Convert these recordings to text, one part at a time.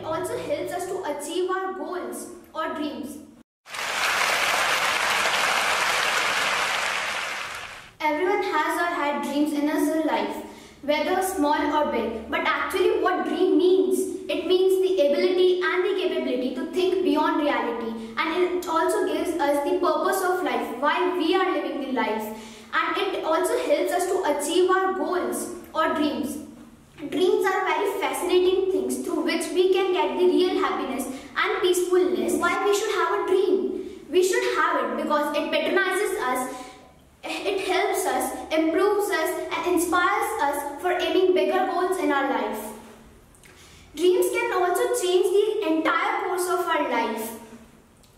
it also helps us to achieve our goals or dreams. Everyone has or had dreams in his life, whether small or big. But actually what dream means? It means the ability and the capability to think beyond reality, and it also gives us the purpose of life, why we are living the life, and it also helps us to achieve our goals or dreams. Dreams are very fascinating things through which we can get the real happiness and peacefulness. Why we should have a dream? We should have it because it patronizes us, it helps us, improves us and inspires us for aiming bigger goals in our life. Dreams can also change the entire course of our life.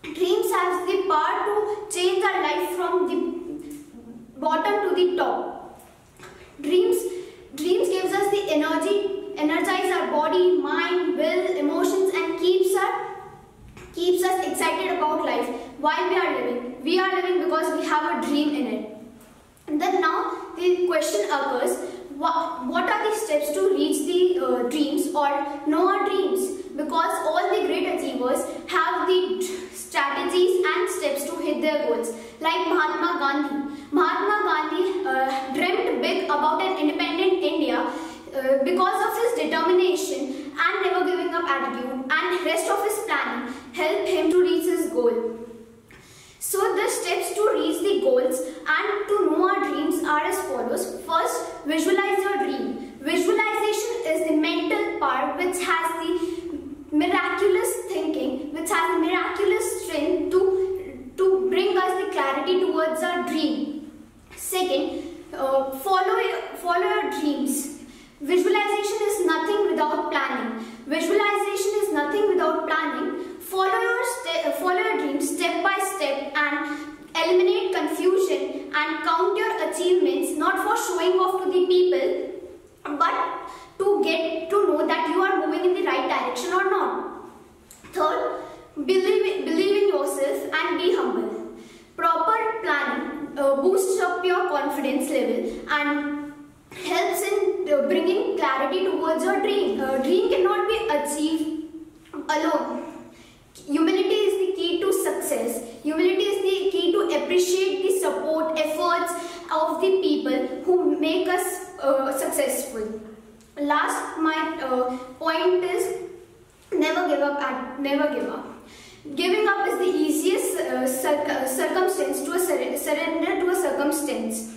Dreams have the power to change our life from the bottom to the top. Dreams gives us the energy, energize our body, mind, will, emotions, and keeps us excited about life. Why we are living? We are living because we have a dream in it. Then now the question occurs, what are the steps to reach the dreams or know our dreams? Because all the great achievers have the strategies and steps to hit their goals. Like Mahatma Gandhi. Mahatma Gandhi dreamt big about an independent India because of his determination and never giving up attitude, and rest of his planning helped him to reach his goal. So the steps to reach the goals and to know our dreams are as follows. First, visualize your dream. Visualization is the mental part which has the miraculous thinking, which has the miraculous strength to bring us the clarity towards our dream. Second, follow your dreams. Visualization is nothing without planning. Visualization is nothing without planning. Follow your dreams step by step and eliminate confusion and count your achievements, not for showing off to the people, but to get to know that you are moving in the right direction or not. Third, believe in yourself and be humble. Proper planning boosts up your confidence level and helps in bringing clarity towards your dream. Dream cannot be achieved alone. Humility is the key to success. Humility is the key to appreciate the support, efforts of the people who make us successful. Last, my point is never give up. Never give up. Giving up is the easiest circumstance to surrender to a circumstance.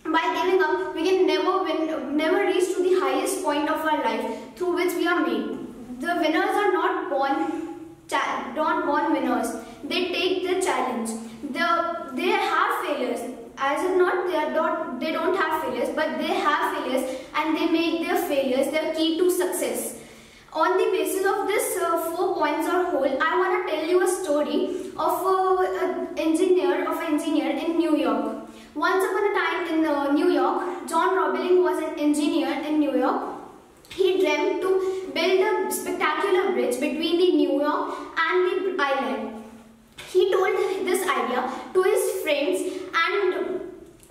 By giving up, we can never win, never reach to the highest point of our life through which we are made. The winners are not born winners. They take the challenge. They have failures. As if not, they don't have failures, but they have failures and they make their failures their key to success. On the basis of this 4 points or whole, I want to tell you a story of an engineer in New York. Once upon a time in New York, John Roebling was an engineer in New York. He dreamt to build a spectacular bridge between the New York and the island. He told this idea to his friends and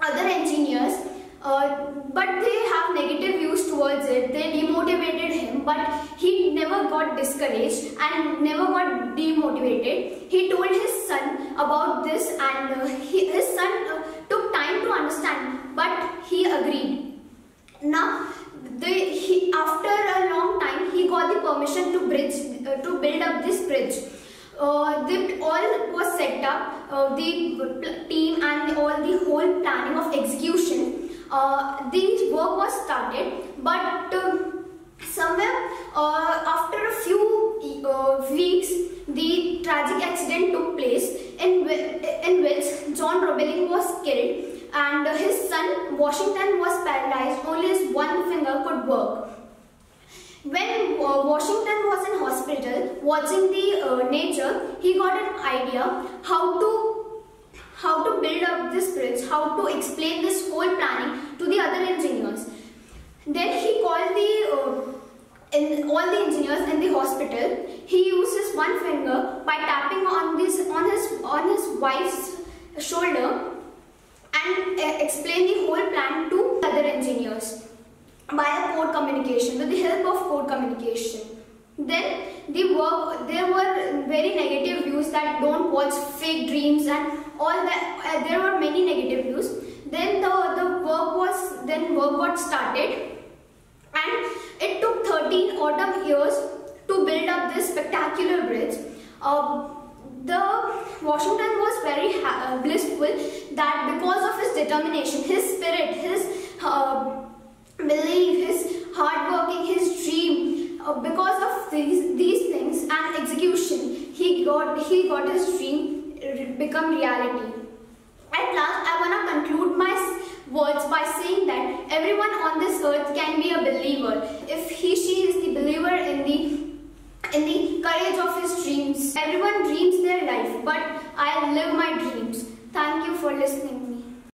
other engineers, but they have negative views towards it. They demotivated him, but he never got discouraged and never got demotivated. He told his son about this, and his son took time to understand, but he agreed. Now, after a long time, he got the permission to build up this bridge. All was set up, the team and all the whole planning of execution. The work was started, but somewhere after a few weeks, the tragic accident took place in which John Roebling was killed and his son Washington was paralyzed. Only his one finger could work. When Washington was in hospital watching the nature, he got an idea how to build up this bridge, how to explain this whole planning to the other engineers. Then he called all the engineers in the hospital. He used his one finger by tapping on his wife's shoulder and explained the whole plan to other engineers by a code communication, with the help of code communication. Then there were very negative views that don't watch fake dreams and all that. There were many negative views. Then work got started, and it took 13 autumn years to build up this spectacular bridge. The Washington was very blissful that because of his determination, his spirit, his belief, his hard working, his dream, because of these things and execution, he got his dream become reality. At last, I want to conclude my words by saying that everyone on this earth can be a believer if she is the believer in the courage of his dreams. Everyone dreams their life, but I live my dreams.